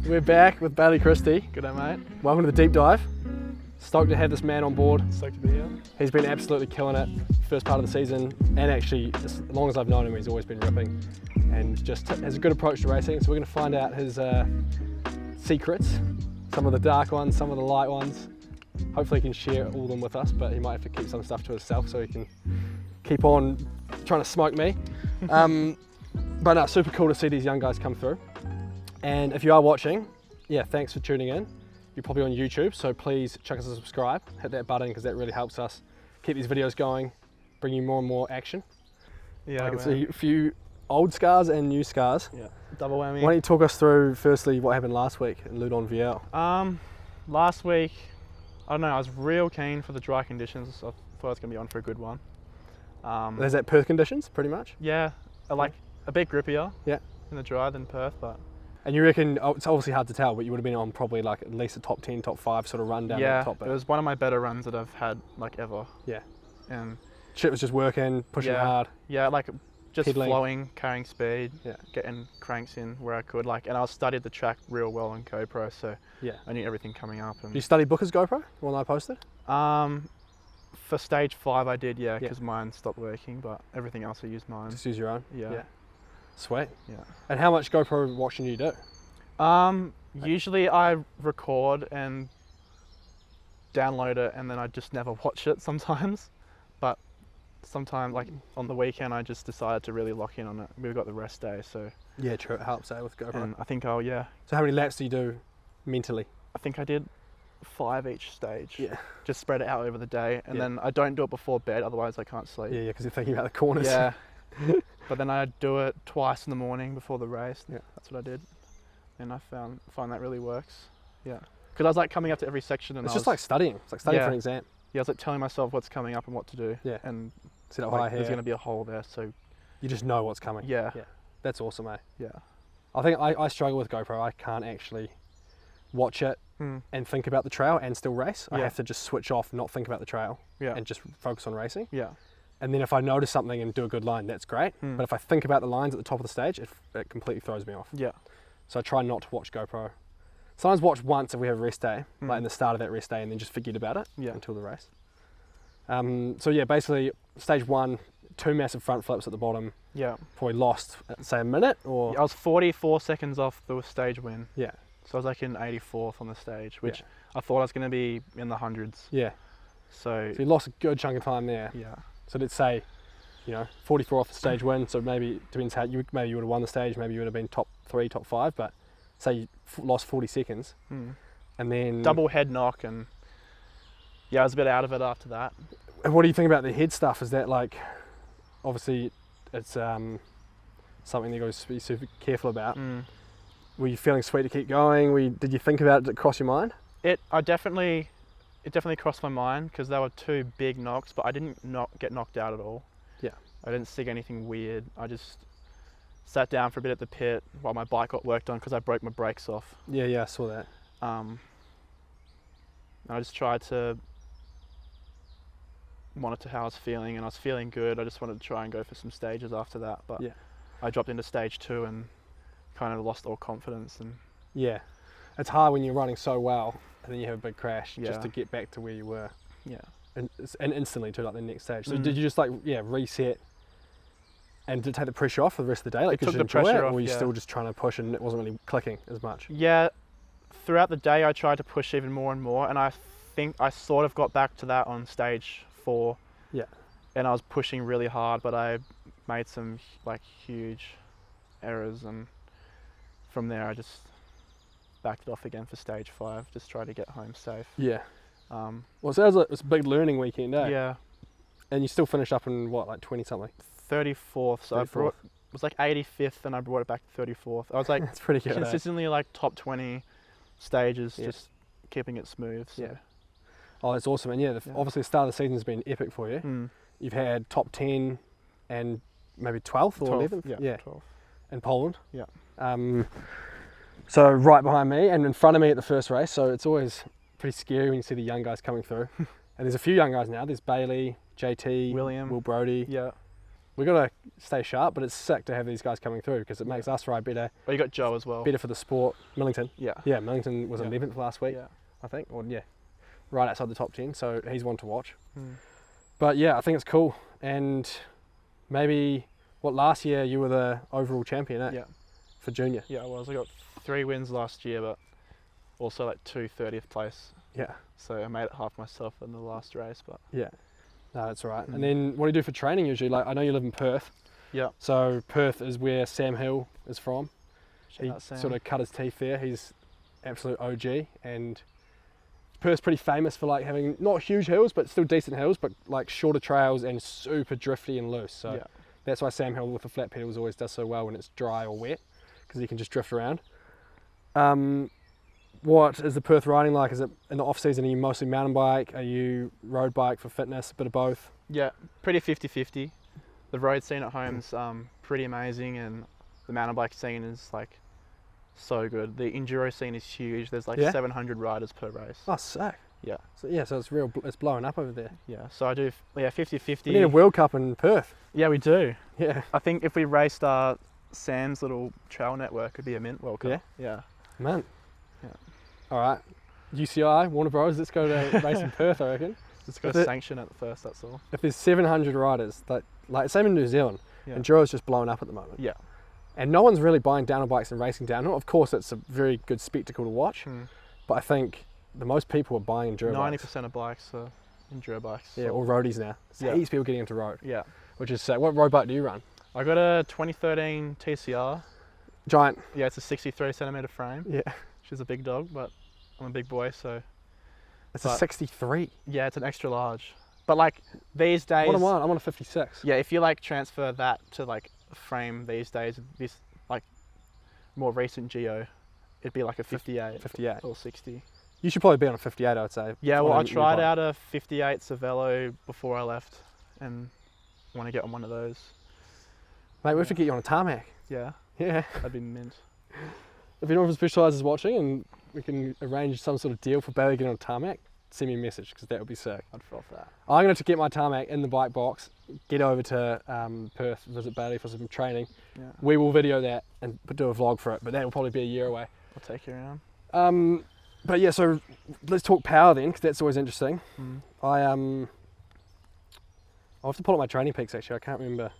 We're back with Bailey Christie. Good day, mate. Welcome to the deep dive. Stoked to have this man on board. Stoked to be here. He's been absolutely killing it first part of the season, and actually, as long as I've known him, he's always been ripping and just has a good approach to racing. So we're going to find out his secrets, some of the dark ones, some of the light ones. Hopefully he can share all of them with us, but he might have to keep some stuff to himself so he can keep on trying to smoke me. But no, super cool to see these young guys come through. And if you are watching, yeah, thanks for tuning in. You're probably on YouTube, so please chuck us a subscribe, hit that button because that really helps us keep these videos going, bring you more and more action. Yeah, I can see a few old scars and new scars. Yeah, double whammy. Why don't you talk us through, firstly, what happened last week in Ludon VL? Last week, I don't know, I was real keen for the dry conditions. So I thought I was going to be on for a good one. Is that Perth conditions, pretty much? Yeah, like a bit grippier in the dry than Perth, but... And you reckon, it's obviously hard to tell, but you would have been on probably like at least a top 10, top 5 sort of run down the top bit. It was one of my better runs that I've had like ever. Yeah. And shit was just working, pushing hard. Yeah, like just pedaling. Flowing, carrying speed, getting cranks in where I could. And I studied the track real well on GoPro, so I knew everything coming up. And you study Booker's GoPro, the one I posted? For stage 5 I did, because mine stopped working, but everything else I used mine. Just use your own? Yeah. Sweet. Yeah. And how much GoPro watching do you do? Usually I record and download it and then I just never watch it sometimes. But sometimes, like on the weekend, I just decided to really lock in on it. We've got the rest day, so... Yeah, true, it helps with GoPro. And I think So how many laps do you do mentally? I think I did 5 each stage. Yeah. Just spread it out over the day, and then I don't do it before bed, otherwise I can't sleep. Yeah, because you're thinking about the corners. Yeah. But then I do it twice in the morning before the race. Yeah. That's what I did. And I find that really works. Yeah. Because I was like coming up to every section and it's just like studying. It's like studying for an exam. Yeah, I was like telling myself what's coming up and what to do. Yeah. And set up like, there's going to be a hole there, so... You just know what's coming. Yeah. Yeah. That's awesome, eh? Yeah. I think I struggle with GoPro. I can't actually watch it and think about the trail and still race. I have to just switch off, not think about the trail and just focus on racing. Yeah. And then if I notice something and do a good line, that's great. But if I think about the lines at the top of the stage, it completely throws me off. Yeah. So I try not to watch GoPro. Sometimes watch once if we have a rest day, like in the start of that rest day, and then just forget about it until the race. So yeah, basically stage 1, 2 massive front flips at the bottom. Yeah. Probably lost, say a minute or... I was 44 seconds off the stage win. Yeah. So I was like in 84th on the stage, which I thought I was going to be in the hundreds. Yeah. So you lost a good chunk of time there. Yeah. So let's say, 44 off the stage win. So maybe it depends how maybe you would have won the stage. Maybe you would have been top 3, top 5. But say you lost 40 seconds, and then double head knock, and I was a bit out of it after that. And what do you think about the head stuff? Is that like, obviously, it's something you got to be super careful about. Were you feeling sweet to keep going? Did you think about it? Did it cross your mind? It definitely crossed my mind because they were 2 big knocks, but I didn't get knocked out at all. Yeah. I didn't see anything weird. I just sat down for a bit at the pit while my bike got worked on because I broke my brakes off. Yeah, I saw that. I just tried to monitor how I was feeling, and I was feeling good. I just wanted to try and go for some stages after that, but I dropped into stage 2 and kind of lost all confidence. And yeah, it's hard when you're running so well and then you have a big crash just to get back to where you were. Yeah, and instantly to like the next stage. So did you just like reset and did it take the pressure off for the rest of the day? Like, it took the pressure off. Or were you still just trying to push and it wasn't really clicking as much? Yeah, throughout the day I tried to push even more and more, and I think I sort of got back to that on stage 4. Yeah, and I was pushing really hard, but I made some like huge errors, and from there I just backed it off again for stage 5, just try to get home safe. Yeah. Well, it sounds like it's a big learning weekend, eh? Yeah. And you still finished up in what, like 20 something? 34th. So 34th. It was like 85th, and I brought it back to 34th. I was like that's pretty good, consistently like top 20 stages, just keeping it smooth. So. Yeah. Oh, that's awesome. And obviously the start of the season has been epic for you. You've had top 10 and maybe 12th or 11th? Yeah, 12th. In Poland? Yeah. So right behind me and in front of me at the first race. So it's always pretty scary when you see the young guys coming through. And there's a few young guys now. There's Bailey, JT, William, Will Brody. Yeah. we got to stay sharp, but it's sick to have these guys coming through because it makes us ride better. Well, you got Joe as well. Better for the sport. Millington. Yeah. Yeah, Millington was 11th last week, Yeah. I think. Or right outside the top 10, so he's one to watch. Mm. But yeah, I think it's cool. And maybe, last year you were the overall champion, eh? Yeah. For junior. Yeah, I was. I got 3 wins last year, but also like 2 30th place. Yeah. So I made it half myself in the last race, but Yeah. No, that's all right. Mm. And then what do you do for training usually? Like, I know you live in Perth. yeah. So Perth is where Sam Hill is from. Shout He out Sam. sort of cut his teeth there. He's absolute OG, and Perth's pretty famous for like having not huge hills, but still decent hills, but like shorter trails and super drifty and loose. So yeah. that's why Sam Hill with the flat pedals always does so well when it's dry or wet, because he can just drift around. What is the Perth riding like? Is it in the off season? Are you mostly mountain bike? Are you road bike for fitness? A bit of both? Yeah, pretty 50-50. The road scene at home's pretty amazing, and the mountain bike scene is like so good. The enduro scene is huge. There's like 700 riders per race. Oh, sick. Yeah. So it's blowing up over there. Yeah. So I do 50-50. We need a World Cup in Perth. Yeah, we do. Yeah. I think if we raced Sam's little trail network, it'd be a mint World Cup. Yeah? Yeah. Man. Yeah. All right. UCI, Warner Bros. Let's go to race in Perth, I reckon. Just got to sanction it first, that's all. If there's 700 riders, like same in New Zealand, enduro's just blowing up at the moment. Yeah. And no one's really buying downhill bikes and racing downhill. Of course, it's a very good spectacle to watch, but I think the most people are buying enduro 90% bikes. of bikes are enduro bikes. Yeah, or roadies now. So heaps of people getting into road. Yeah. Which is sick. What road bike do you run? I got a 2013 TCR. Giant. Yeah, it's a 63 centimeter frame. Yeah. She's a big dog, but I'm a big boy, so. It's a 63. Yeah, it's an extra large. But like these days. What am I? I'm on a 56. Yeah, if you like transfer that to like a frame these days, this like more recent Geo, it'd be like a 58. 58. Or 60. You should probably be on a 58, I would say. Yeah, well, I tried out a 58 Cervelo before I left, and want to get on one of those. Mate, we have to get you on a tarmac. Yeah. Yeah. That'd be mint. If anyone from Specialized is watching and we can arrange some sort of deal for Bailey getting on a tarmac, send me a message, because that would be sick. I'd fall for that. I'm going to get my tarmac in the bike box, get over to Perth, visit Bailey for some training. Yeah. We will video that and do a vlog for it, but that will probably be a year away. I'll take you around. But yeah, so let's talk power then, because that's always interesting. Mm. I'll have to pull up my training peaks actually. I can't remember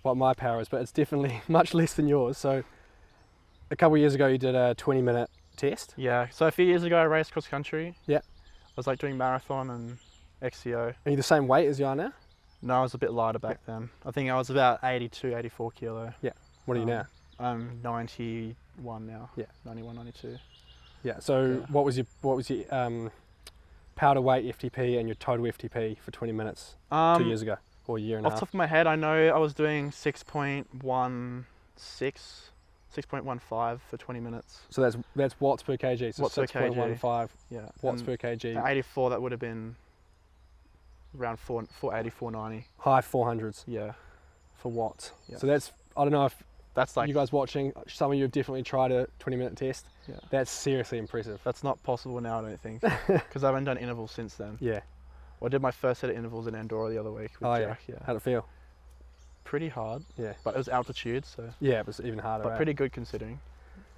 what my power is, but it's definitely much less than yours. So a couple of years ago you did a 20-minute test. Yeah, so a few years ago I raced cross country. Yeah. I was like doing marathon and XCO. Are you the same weight as you are now? No, I was a bit lighter back then. I think I was about 82, 84 kilo. Yeah. What are you now? I'm 91 now. Yeah. 91, 92. Yeah. So what was your power to weight FTP and your total FTP for 20 minutes 2 years ago or a year and a Off half? the top of my head, I know I was doing 6.16, 6.15 for 20 minutes. So that's watts per kg. So Watts per kg. 6.15 Yeah. watts per kg. At 84, that would have been around 480, 490. High 400s Yeah. for watts. Yeah. So that's, I don't know if That's like, you guys watching, some of you have definitely tried a 20-minute test. Yeah. That's seriously impressive. that's not possible now, I don't think, because I haven't done intervals since then. Yeah. Well, I did my first set of intervals in Andorra the other week with Jack. Yeah. How'd it feel? Pretty hard. Yeah. But it was altitude, so. Yeah, it was even harder. But pretty good considering.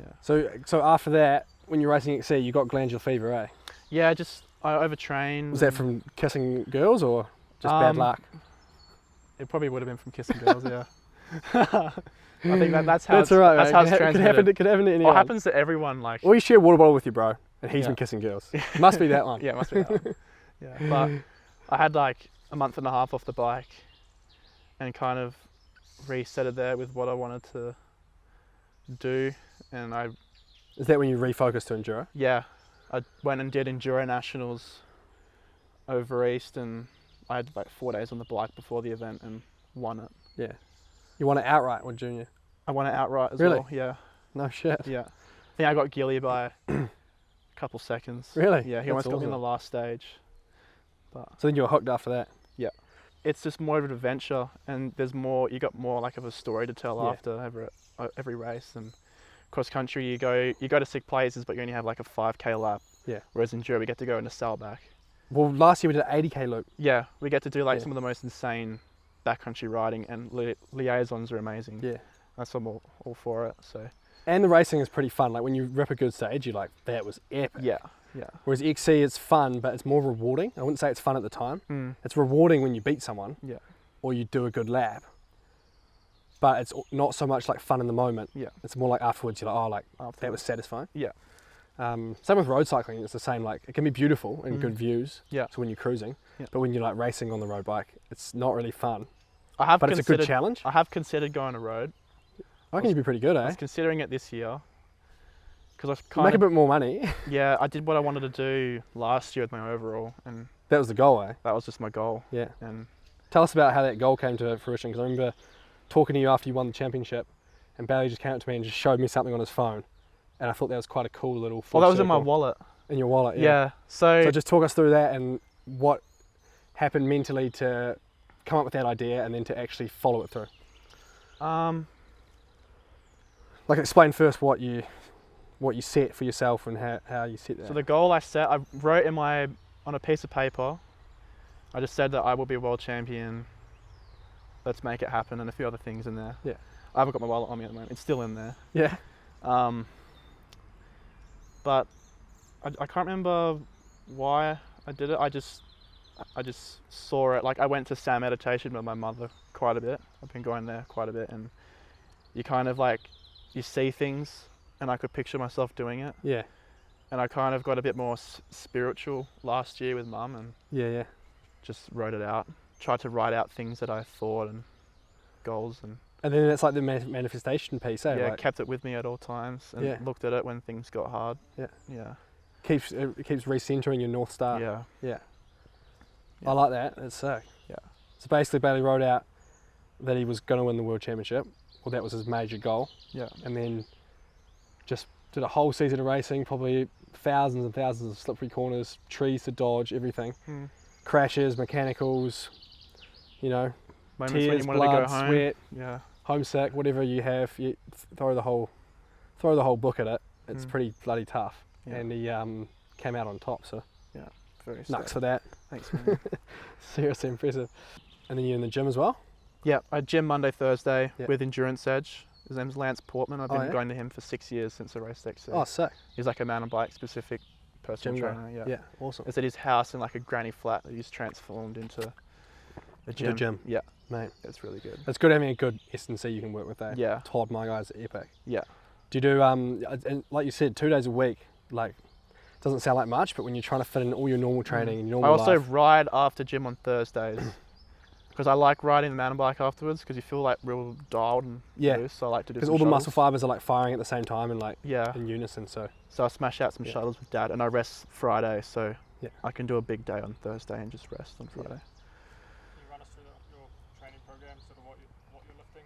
Yeah. So after that, when you're racing XC, you got glandular fever, eh? Yeah, I overtrained. Was that from kissing girls or just bad luck? It probably would have been from kissing girls, yeah. I think that's how That's all right. that's how it's Could happen transmitted. to anyone. It happens to everyone, like. Or you share a water bottle with your bro, and he's Yeah. been kissing girls. Must be that one. Yeah, it must be that one. Yeah, but I had like a month and a half off the bike, and kind of reset it there with what I wanted to do, and Is that when you refocused to enduro? I went and did enduro nationals over east, and I had like 4 days on the bike before the event and won it. Yeah. You won it outright with junior? I won it outright as Really? well. Yeah, No shit. yeah. I think I got Gilly by a couple seconds. Really? Yeah, he That's almost got me in the awesome. last stage. But So then you were hooked after that? it's just more of an adventure, and you got more like of a story to tell Yeah. after every race. And cross country, you go to sick places, but you only have like a 5k lap. Yeah. Whereas enduro, we get to go in a sailback. Well, last year we did an 80k loop. Yeah, we get to do like Yeah. some of the most insane backcountry riding, and liaisons are amazing. Yeah. That's I'm all for it. So. And the racing is pretty fun. Like when you rip a good stage, you're like, that was epic. Yeah. Yeah. Whereas XC, it's fun, but it's more rewarding. I wouldn't say it's fun at the time. It's rewarding when you beat someone. Yeah. Or you do a good lap. But it's not so much like fun in the moment. Yeah. It's more like afterwards, you're like, oh, like Afterwards. that was satisfying. Yeah. Same with road cycling, it's the same. Like it can be beautiful and good views. Yeah. So when you're cruising, yeah. but when you're like racing on the road bike, it's not really fun. But it's a good challenge. I have considered going on a road. I reckon you'd be pretty good, I eh? was considering it this year. Because I make a bit more money. Yeah, I did what I wanted to do last year with my overall, and that was the goal, eh? that was just my goal. Yeah. And tell us about how that goal came to fruition, because I remember talking to you after you won the championship, and Bailey just came up to me and just showed me something on his phone, and I thought that was quite a cool little full that was in circle. my wallet. In your wallet, yeah. Yeah. So just talk us through that and what happened mentally to come up with that idea and then to actually follow it through. Like explain first what you set for yourself and how you set that. So the goal I set, I wrote on a piece of paper, I just said that I will be a world champion, let's make it happen, and a few other things in there. Yeah. I haven't got my wallet on me at the moment, it's still in there. Yeah. But I can't remember why I did it. I just saw it. Like I went to sound meditation with my mother quite a bit. I've been going there quite a bit, and you kind of like, you see things, and I could picture myself doing it. Yeah. And I kind of got a bit more spiritual last year with Mum, and yeah, just wrote it out. Tried to write out things that I thought and goals, and then it's like the manifestation piece, eh? yeah, Like, kept it with me at all times, and looked at it when things got hard. Yeah. Yeah. It keeps recentering your North Star. Yeah. Yeah. I like that. That's sick. Yeah. So basically Bailey wrote out that he was going to win the World Championship. Well, that was his major goal. Yeah. And then just did a whole season of racing, probably thousands and thousands of slippery corners, trees to dodge, everything. Crashes, mechanicals, you know, Moments when tears, you wanted blood, to go home. sweat, Yeah. homesick, whatever you have, you throw the whole book at it. It's pretty bloody tough. Yeah. And he came out on top, so Very nuts for that. Thanks, man. Seriously impressive. And then you're in the gym as well? Yeah, I gym Monday, Thursday Yeah. with Endurance Edge. His name's Lance Portman. I've been yeah? going to him for 6 years since I raced XC. Oh, sick. He's like a mountain bike specific personal Gym trainer. guy. Yeah, awesome. It's at his house in like a granny flat that he's transformed into a gym. The gym. Yeah, Mate. it's really good. It's good having a good S&C you can work with, eh? Yeah. Todd, my guys, are epic. Yeah. Do you do, and like you said, 2 days a week, like, doesn't sound like much, but when you're trying to fit in all your normal training and your I normal also life. ride after gym on Thursdays because I like riding the mountain bike afterwards because you feel like real dialed and loose. So I like to do because some all the shuttles. muscle fibers are like firing at the same time and like Yeah. in unison, so. So I smash out some shuttles with Dad, and I rest Friday, so Yeah. I can do a big day on Thursday and just rest on Friday. Can you run us through your training program, sort of what you're lifting,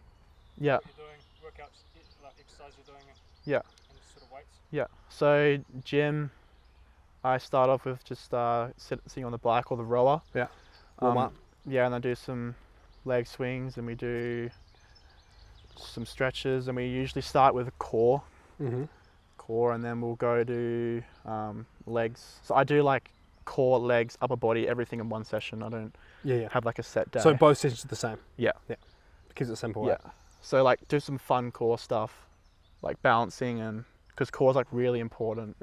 Yeah. what you're doing, workouts, like exercise you're doing, Yeah. and sort of weights? Yeah. So gym, I start off with just sitting on the bike or the rower. Yeah. Warm up. Yeah, and I do some leg swings, and we do some stretches, and we usually start with a core, and then we'll go to legs. So I do like core, legs, upper body, everything in one session. I don't have like a set day. So both sessions are the same? Yeah. Yeah. Keeps it simple. Yeah. So like do some fun core stuff, like balancing, and because core is like really important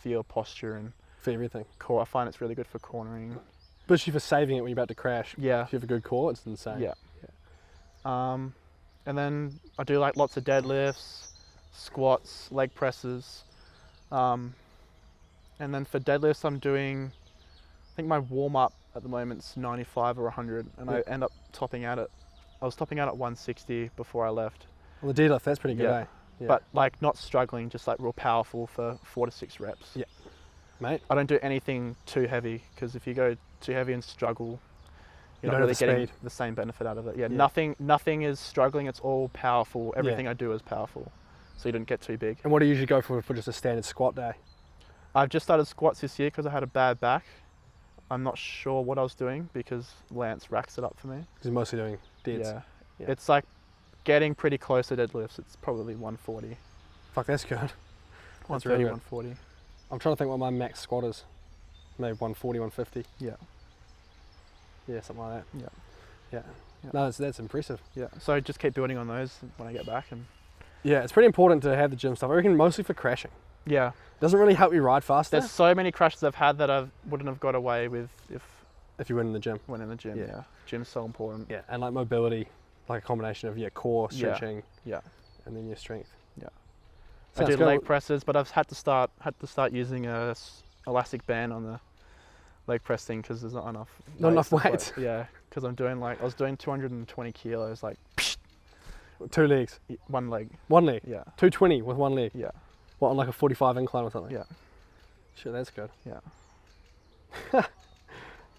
for your posture and for everything. Core, I find it's really good for cornering. Especially for saving it when you're about to crash. Yeah. If you have a good core, it's insane. Yeah. And then I do like lots of deadlifts, squats, leg presses. And then for deadlifts, I'm doing, I think my warm up at the moment's 95 or 100, and I end up topping out at, I was topping out at 160 before I left. Well, the deadlift, that's pretty good, eh? Yeah. But like not struggling, just like real powerful for 4 to 6 reps. Yeah. Mate. I don't do anything too heavy, because if you go too heavy and struggle, you're not really getting the same benefit out of it. Yeah. Nothing is struggling, it's all powerful. Everything I do is powerful. So you don't get too big. And what do you usually go for just a standard squat day? I've just started squats this year because I had a bad back. I'm not sure what I was doing because Lance racks it up for me. Because you're mostly doing deads. Yeah. Yeah. It's like getting pretty close to deadlifts. It's probably 140. Fuck, that's good. 130, really good. 140. I'm trying to think what my max squat is. Maybe 140, 150. Yeah. Yeah, something like that. Yeah. Yeah. Yeah. No, that's impressive. Yeah. So just keep building on those when I get back. And Yeah, it's pretty important to have the gym stuff. I reckon mostly for crashing. yeah, Doesn't really help you ride faster there's so many crashes I've had that I wouldn't have got away with if if you went in the gym. went in the gym. Yeah. Yeah. Gym's so important. Yeah, and like mobility, like a combination of core, Yeah. stretching, Yeah. and then your strength. Yeah. Sounds I do good. leg presses, but I've had to start using a elastic band on the leg press thing because there's not enough. Not enough to put- weight. Yeah, because I was doing 220 kilos, like 2 legs, one leg. 1 leg, Yeah. 220 with 1 leg. Yeah. What, on like a 45 incline or something? Yeah. Shit, that's good. Yeah.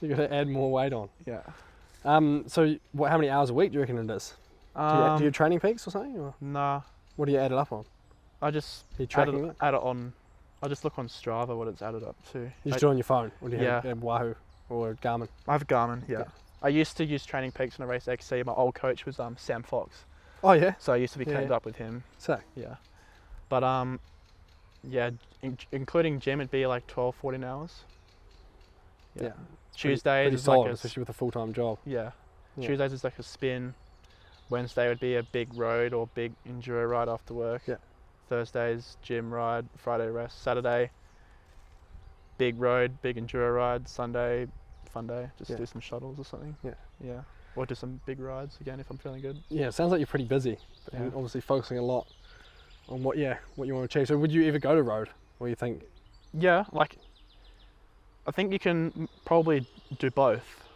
You got to add more weight on. Yeah. So how many hours a week do you reckon it is? Do you have training peaks or something? Or Nah. what do you add it up on? I just Are you tracking it? add it on. I just look on Strava what it's added up to. You just do it on your phone? Or do you Yeah. have Wahoo or Garmin? I have Garmin. Yeah. Yeah. I used to use Training Peaks when I raced XC. My old coach was Sam Fox, Oh yeah? so I used to be Yeah. teamed up with him. So, Yeah. But yeah, including gym, it'd be like 12, 14 hours. yeah. Tuesdays Pretty is solid, like especially with a full-time job. yeah. Yeah. Tuesdays is like a spin. Wednesday would be a big road or big enduro ride after work. Yeah. Thursdays gym ride. Friday rest. Saturday big road, big enduro ride. Sunday fun day. Just Yeah. do some shuttles or something. Yeah. Yeah. Or do some big rides again if I'm feeling good. Yeah, it sounds like you're pretty busy, and Yeah. obviously focusing a lot on what you want to achieve. So would you ever go to road, or you think? Yeah, like I think you can probably do both.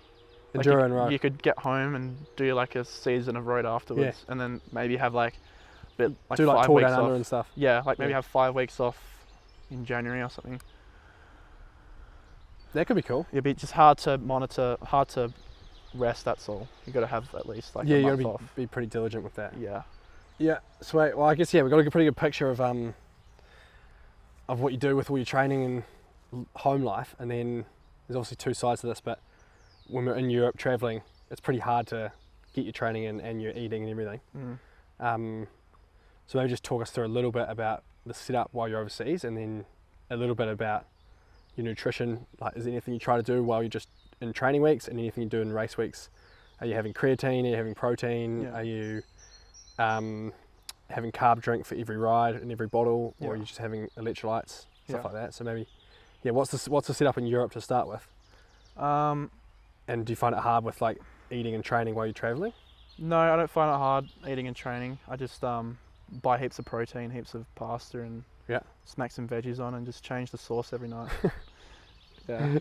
Like Enduro and road. You could get home and do like a season of road afterwards, and then maybe have like a bit like do like 5 tour weeks down off. under and stuff. Yeah, like maybe Yeah. have 5 weeks off in January or something. That could be cool. It'd be just hard to monitor, hard to rest. That's all. You got to have at least like Yeah, a you month got off. to be pretty diligent with that. Yeah, Yeah, sweet. Well, I guess we've got a pretty good picture of what you do with all your training and home life, and then there's obviously two sides to this. But when we're in Europe traveling, it's pretty hard to get your training in and your eating and everything. So maybe just talk us through a little bit about the setup while you're overseas, and then a little bit about your nutrition. Like, is there anything you try to do while you're just in training weeks, and anything you do in race weeks? Are you having creatine? Are you having protein? Yeah. Are you having carb drink for every ride and every bottle, or are you just having electrolytes, stuff like that? So maybe, what's the setup in Europe to start with? And do you find it hard with like eating and training while you're traveling? No, I don't find it hard eating and training. I just buy heaps of protein, heaps of pasta, and smack some veggies on, and just change the sauce every night. Yeah,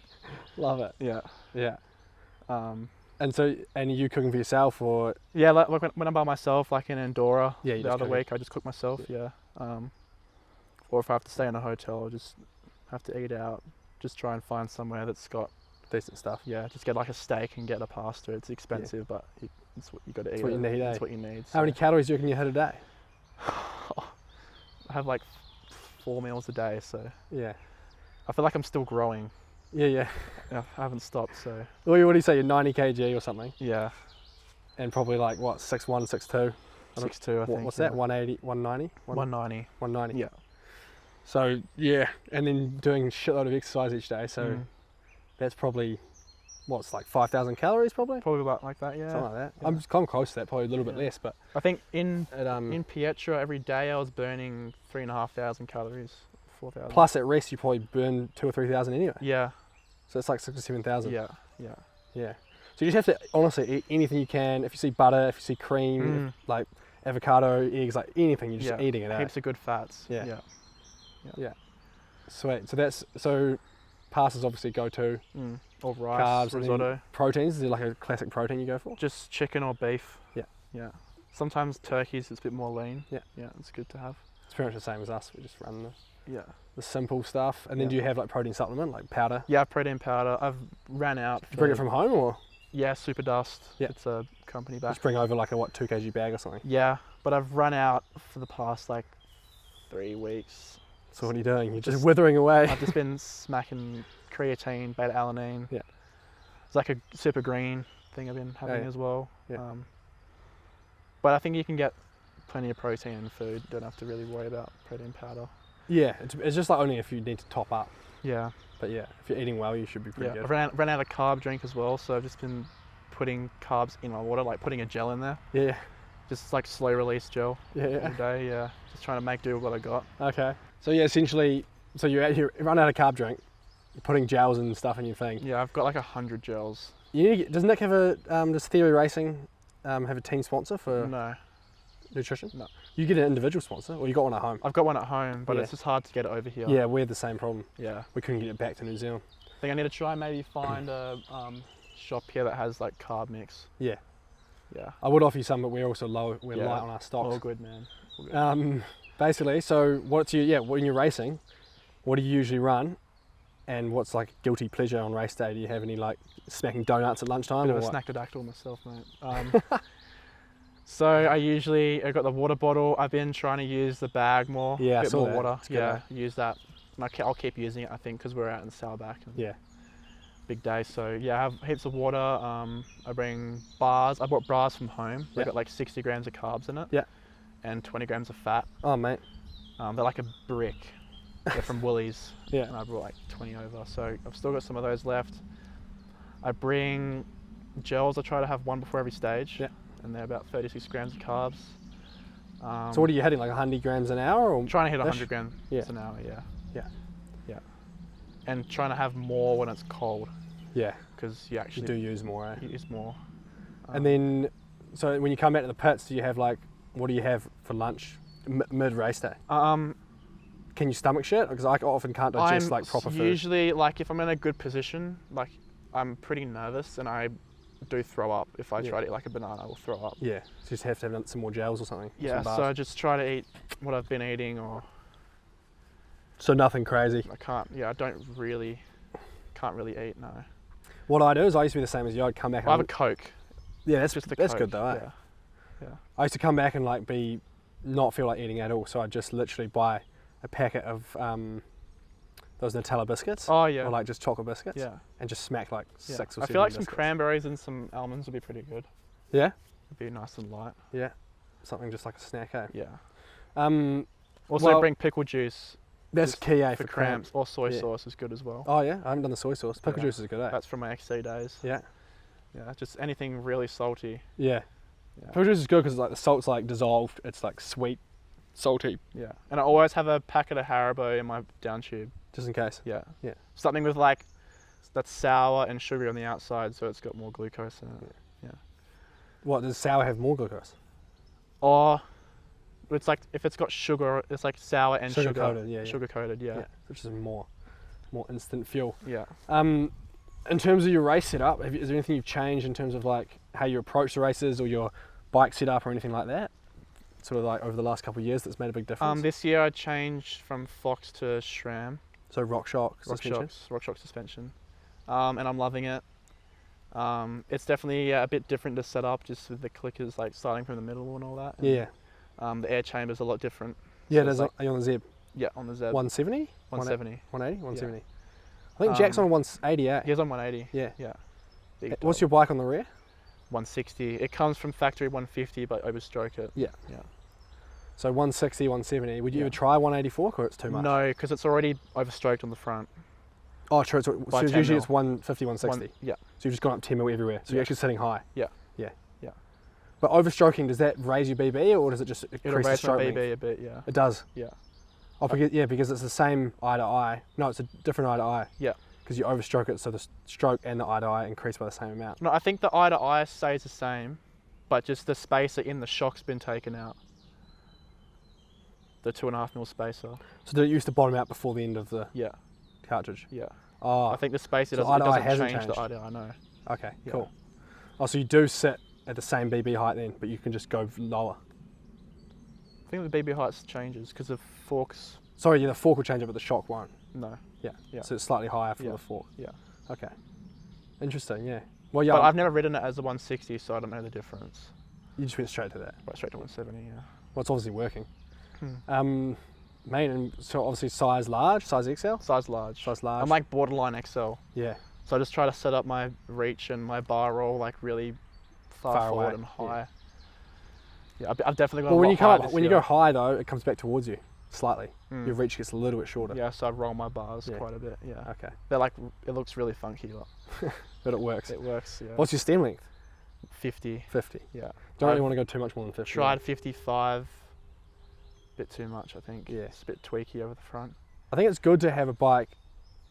Love it. yeah, Yeah. And so, and are you cooking for yourself, or? yeah. Like when I'm by myself, like in Andorra, Yeah, you the just other cook. week, I just cook myself. Yeah. Or if I have to stay in a hotel, I'll just have to eat out. Just try and find somewhere that's got Decent stuff. just get like a steak and get a pasta. It's expensive, but it's what you got to eat. It's what you need, It's eh? what you need. How many calories do you reckon you hit a day? I have like 4 meals a day, so Yeah. I feel like I'm still growing. Yeah. I haven't stopped, so What do you say? You're 90 kg or something, yeah, and probably like what, 6'1", 6'2"? 6'2", I think. What's yeah. that? 180, 190? 190. 190. Yeah. So yeah, and then doing a shitload of exercise each day. So that's probably what's like 5,000 calories, probably. Probably about like that, yeah. Something like that. Yeah. I'm close to that, probably a little bit Yeah. less, but I think in it, Pietro every day I was burning 3,500 calories, 4,000. plus at rest you probably burn 2,000 or 3,000 anyway. Yeah, So it's like 6,000 or 7,000. yeah. Yeah. So you just have to honestly eat anything you can. If you see butter, if you see cream, if, like avocado, eggs, like anything, you're just eating it out. Heaps of good fats. Yeah. Yeah. Sweet. So pastas obviously go to. Or rice, Carbs, and then risotto. Proteins, is there like a classic protein you go for? Just chicken or beef. Yeah. Yeah. Sometimes turkeys, it's a bit more lean. Yeah. Yeah, it's good to have. It's pretty much the same as us. We just run Yeah. the simple stuff. And then do you have like protein supplement, like powder? Yeah, protein powder. I've ran out. Do you bring it from home, or Yeah, Super Dust. Yeah. It's a company back. just bring over like a 2 kg bag or something? Yeah, but I've run out for the past like 3 weeks. So what are you doing? You're just Just- withering away. I've just been smacking creatine, beta alanine. Yeah. It's like a super green thing I've been having yeah. as well. Yeah. But I think you can get plenty of protein in food. Don't have to really worry about protein powder. Yeah, it's just like only if you need to top up. Yeah. But yeah, if you're eating well, you should be pretty Yeah. good. I've ran out of carb drink as well, so I've just been putting carbs in my water, like putting a gel in there. Yeah. Just like slow release gel Yeah. every day. Yeah. Just trying to make do with what I got. Okay. So yeah, essentially, so you run out of carb drink, you're putting gels and stuff in your thing. Yeah, I've got like 100 gels. You need to does Nick have a does Theory Racing have a team sponsor for No. nutrition? No. You get an individual sponsor, or you got one at home? I've got one at home, but Yeah. it's just hard to get it over here. Yeah, we had the same problem. Yeah. We couldn't get it back to New Zealand. I think I need to try and maybe find a shop here that has like carb mix. Yeah. Yeah. I would offer you some, but we're also we're Yeah. light on our stocks. All good, man. All good. Basically, so when you're racing, what do you usually run? And what's like guilty pleasure on race day? Do you have any like smacking donuts at lunchtime? Bit or of a what? snackadactyl myself, mate. So I got the water bottle. I've been trying to use the bag more. Yeah, I bit saw more that. water. It's good, Yeah, eh? use that. And I'll keep using it, I think, because we're out in Sourback. And Yeah. Big day. So yeah, I have heaps of water. I bring bars. I bought bars from home. They Yeah. got like 60 grams of carbs in it. Yeah. And 20 grams of fat. Oh mate. They're like a brick. They're from Woolies. Yeah. And I brought like 20 over. So I've still got some of those left. I bring gels. I try to have one before every stage. Yeah. And they're about 36 grams of carbs. So what are you hitting, like 100 grams an hour? Or I'm trying to hit ish? 100 grams Yeah. an hour, yeah. Yeah. Yeah. And trying to have more when it's cold, Yeah, because you you actually do use more, eh? use more. And then, so when you come back to the pits, do you have like, what do you have for lunch mid race day? Can you stomach shit? Because I often can't digest like proper food. Usually, like if I'm in a good position, like I'm pretty nervous and I do throw up. If I try to eat like a banana, I will throw up. Yeah, so you just have to have some more gels or something. Yeah, some bars. so I just try to eat what I've been eating, or So nothing crazy. I can't. Yeah, I can't really eat. No. What I do is I used to be the same as you. I'd come back. I have a and, Coke. yeah, that's Just a that's Coke. good though. Eh? Yeah. Yeah. I used to come back and like not feel like eating at all. So I just literally buy a packet of those Nutella biscuits. Oh yeah. Or like just chocolate biscuits. Yeah. And just smack like Yeah. 6 or 7 I feel like some biscuits. cranberries and some almonds would be pretty good. Yeah. It'd be nice and light. Yeah. Something just like a snack, eh? Yeah. Also Also bring pickle juice that's just key, eh? for cramps, or soy Yeah. sauce is good as well. Oh yeah, I haven't done the soy sauce. Pickle Yeah. juice is good, eh? That's from my XC days. Yeah. Yeah, just anything really salty. Yeah. Yeah. Pickle juice is good because like the salt's like dissolved. It's like sweet, salty, Yeah. And I always have a packet of Haribo in my down tube. just in case. Yeah. Yeah. Something with like that's sour and sugary on the outside, so it's got more glucose in it. What, does sour have more glucose? Or it's like if it's got sugar, it's like sour and sugar. Sugar-coated, yeah. Sugar coated, yeah. Which is more instant fuel. Yeah. In terms of your race setup, is there anything you've changed in terms of like how you approach the races or your bike setup or anything like that? Sort of like over the last couple of years that's made a big difference? This year I changed from Fox to SRAM. So RockShox suspension? RockShox suspension. And I'm loving it. It's definitely a bit different to set up, just with the clickers like starting from the middle and all that. And, Yeah. the air chamber's a lot different. Yeah, So there's it's are you on the Zeb? Yeah, on the Zeb. 170? 170. 180? 170. I think Jack's on 180, eh? He's on 180. Yeah. Yeah. Big What's dog. your bike on the rear? 160. It comes from factory 150, but overstroke it. Yeah. Yeah. So 160, 170. Would you Yeah. ever try 184 or it's too much? No, because it's already overstroked on the front. Oh, true. So By 10 usually mil. it's 150, 160. Yeah. So you've just gone up 10 mil everywhere. So you're Yeah. actually sitting high. Yeah. Yeah. Yeah. But overstroking, does that raise your BB or does it just It'll increase the raise my stroke BB length? a bit, yeah. It does. Yeah. Oh, because it's the same eye to eye. No, it's a different eye to eye. Yeah. Because you overstroke it, so the stroke and the eye to eye increase by the same amount. No, I think the eye to eye stays the same, but just the spacer in the shock's been taken out. The 2.5 mil spacer. So did it used to bottom out before the end of the Yeah. cartridge? Yeah. Oh, I think the spacer so doesn't, eye to eye it doesn't hasn't change changed. the eye to eye, no. okay, Yeah. cool. Oh, so you do sit at the same BB height then, but you can just go lower. I think the BB height changes because of forks. Sorry, yeah, the fork will change it, but the shock won't. No. Yeah. Yeah. So it's slightly higher for Yeah. the fork. Yeah. Okay. Interesting, yeah. Well, yeah, But I've never ridden it as a 160, so I don't know the difference. you just went straight to that. Right, straight to 170, yeah. Well, it's obviously working. Hmm. Mate, and so obviously size large, size XL? Size large. Size large. I'm like borderline XL. Yeah. So I just try to set up my reach and my bar roll like really far Far forward away, and yeah. high. Yeah, I've definitely got Well, a when lot you come higher up, this when you year. go high though, it comes back towards you slightly. Mm. Your reach gets a little bit shorter. Yeah, so I roll my bars Yeah. quite a bit, yeah. Okay. They're like, it looks really funky, but But it works. it works, yeah. What's your stem length? 50. 50. Yeah. Don't really I've want to go too much more than 50. Tried 55. Bit too much, I think. Yeah. It's a bit tweaky over the front. I think it's good to have a bike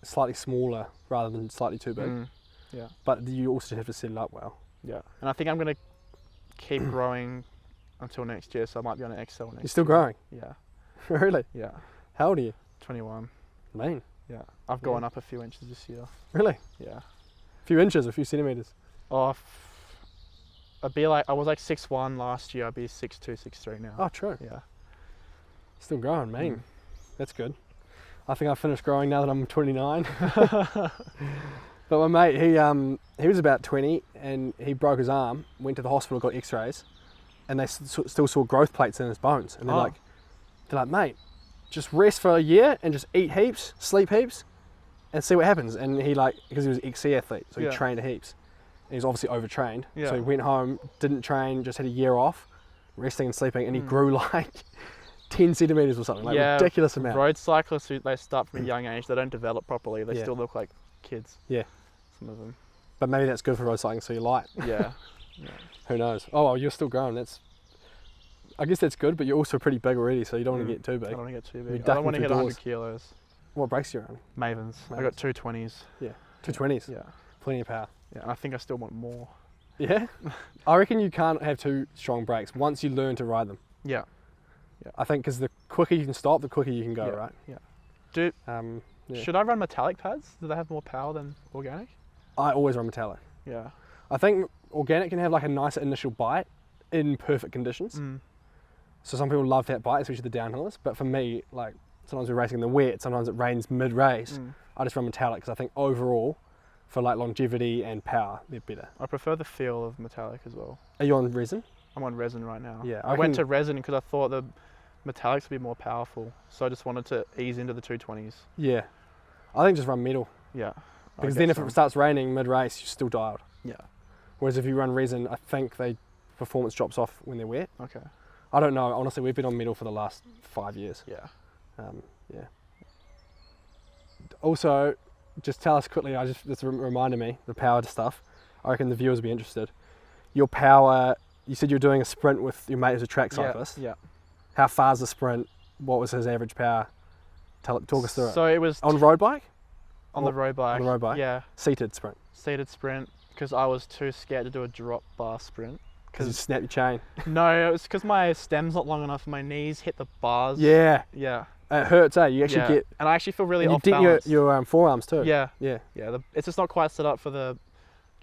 slightly smaller rather than slightly too big. Yeah. But you also have to set it up well. Yeah. And I think I'm going to keep growing until next year, so I might be on an XL next year. You're still growing? Yeah. Really? Yeah. How old are you? 21. Mean. Yeah. I've gone up a few inches this year. Really? Yeah. A few inches, a few centimetres. Oh, I'd be like, I was like 6'1" last year, I'd be 6'2", 6'3" now. Oh, true. Yeah. Still growing, mean. That's good. I think I finished growing now that I'm 29. But my mate, he was about 20 and he broke his arm, went to the hospital, got x-rays, and they still saw growth plates in his bones. And they're like, mate, just rest for a year and just eat heaps, sleep heaps, and see what happens. And he because he was an ex-sea athlete, so he trained heaps. And he was obviously overtrained. Yeah. So he went home, didn't train, just had a year off, resting and sleeping, and he grew like 10 centimetres or something, like ridiculous amount. Road cyclists, they start from a young age, they don't develop properly, they still look like kids. Yeah. Some of them. But maybe that's good for road cycling, so you're light. Yeah. Who knows? Oh, well, you're still growing. I guess that's good, but you're also pretty big already, so you don't want to get too big. I don't want to get too You're big. I don't want to ducking hit through 100 doors. kilos. What brakes are you running? Mavens. I got 220s. Yeah. 220s? Yeah. Plenty of power. Yeah, and I think I still want more. Yeah? I reckon you can't have too strong brakes once you learn to ride them. Yeah. I think because the quicker you can stop, the quicker you can go, right? Yeah. Should I run metallic pads? Do they have more power than organic? I always run metallic. Yeah. I think organic can have like a nicer initial bite in perfect conditions. So some people love that bite, especially the downhillers. But for me, like sometimes we're racing in the wet, sometimes it rains mid-race. I just run metallic because I think overall, for like longevity and power, they're better. I prefer the feel of metallic as well. Are you on resin? I'm on resin right now. Yeah. I went to resin because I thought the metallics would be more powerful. So I just wanted to ease into the 220s. Yeah. I think just run metal. Yeah. Because then if it starts raining mid-race, you're still dialed. Yeah. Whereas if you run resin, I think performance drops off when they're wet. Okay. I don't know. Honestly, we've been on metal for the last 5 years. Yeah. Yeah. Also, just tell us quickly, this reminded me, the power stuff. I reckon the viewers will be interested. Your power, you said you were doing a sprint with your mate who's a track cyclist. Yeah. How far's the sprint? What was his average power? Talk us through it. So it was... On road bike? On the road bike. On the road bike? Yeah. Seated sprint? Seated sprint, because I was too scared to do a drop bar sprint. Because you snap your chain? No, it was because my stem's not long enough and my knees hit the bars. Yeah. Yeah. It hurts, eh? You actually get... And I actually feel really and off you balance. dent your forearms too. Yeah. Yeah. Yeah. It's just not quite set up for the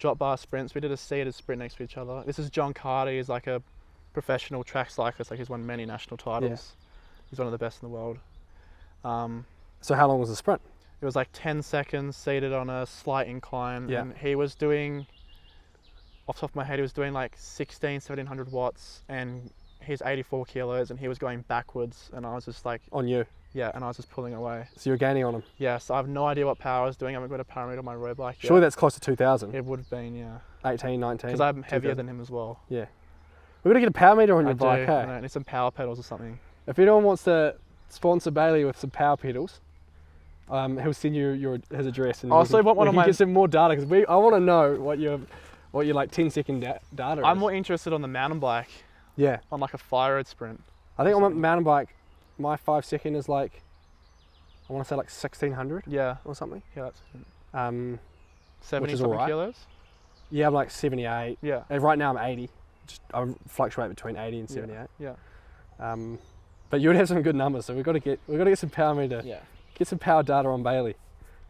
drop bar sprints. We did a seated sprint next to each other. This is John Carter. He's like a professional track cyclist. Like he's won many national titles. Yeah. He's one of the best in the world. So how long was the sprint? It was like 10 seconds seated on a slight incline. Yeah. And he was doing, off the top of my head, he was doing like 1700 watts and he's 84 kilos and he was going backwards and I was just like... On you? Yeah, and I was just pulling away. So you're gaining on him? Yeah, so I have no idea what power I was doing. I haven't got a parameter on my road bike yet. Surely that's close to 2,000? It would have been, yeah. 18, 19? Because I'm heavier than him as well. Yeah. We've got to get a power meter on your bike, I hey? know, need some power pedals or something. If anyone wants to sponsor Bailey with some power pedals, he'll send you his address and also want one of my... get some more data because I want to know what your like 10-second data is. I'm more interested on the mountain bike. Yeah. On like a fire road sprint. I think on a mountain bike, my 5 second is like, I want to say like 1600. Yeah. Or something. Yeah, that's 70 something right. Kilos. Yeah, I'm like 78. Yeah. And right now I'm 80. I fluctuate between 80 and 78. Yeah. But you would have some good numbers, so we've got to get some power meter. Yeah. Get some power data on Bailey,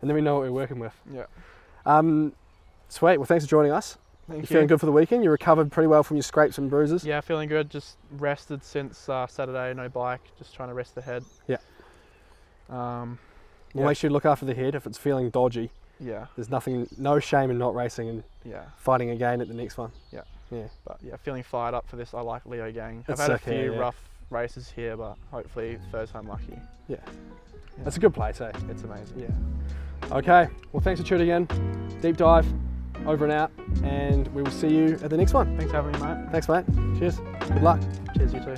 and then we know what we're working with. Yeah. Sweet. Well, thanks for joining us. Thank you. Feeling good for the weekend? You recovered pretty well from your scrapes and bruises? Yeah, feeling good. Just rested since Saturday. No bike. Just trying to rest the head. Yeah. Well, make sure you look after the head if it's feeling dodgy. Yeah. There's no shame in not racing and fighting again at the next one. Yeah. Yeah. But yeah, feeling fired up for this. I like Leo Gang. It's I've had sick, a few yeah. rough races here, but hopefully third time lucky. Yeah. It's a good place, eh? It's amazing. Yeah. Okay. Well, thanks for tuning in. Deep dive, over and out, and we will see you at the next one. Thanks for having me, mate. Thanks, mate. Cheers. Good luck. Cheers, you too.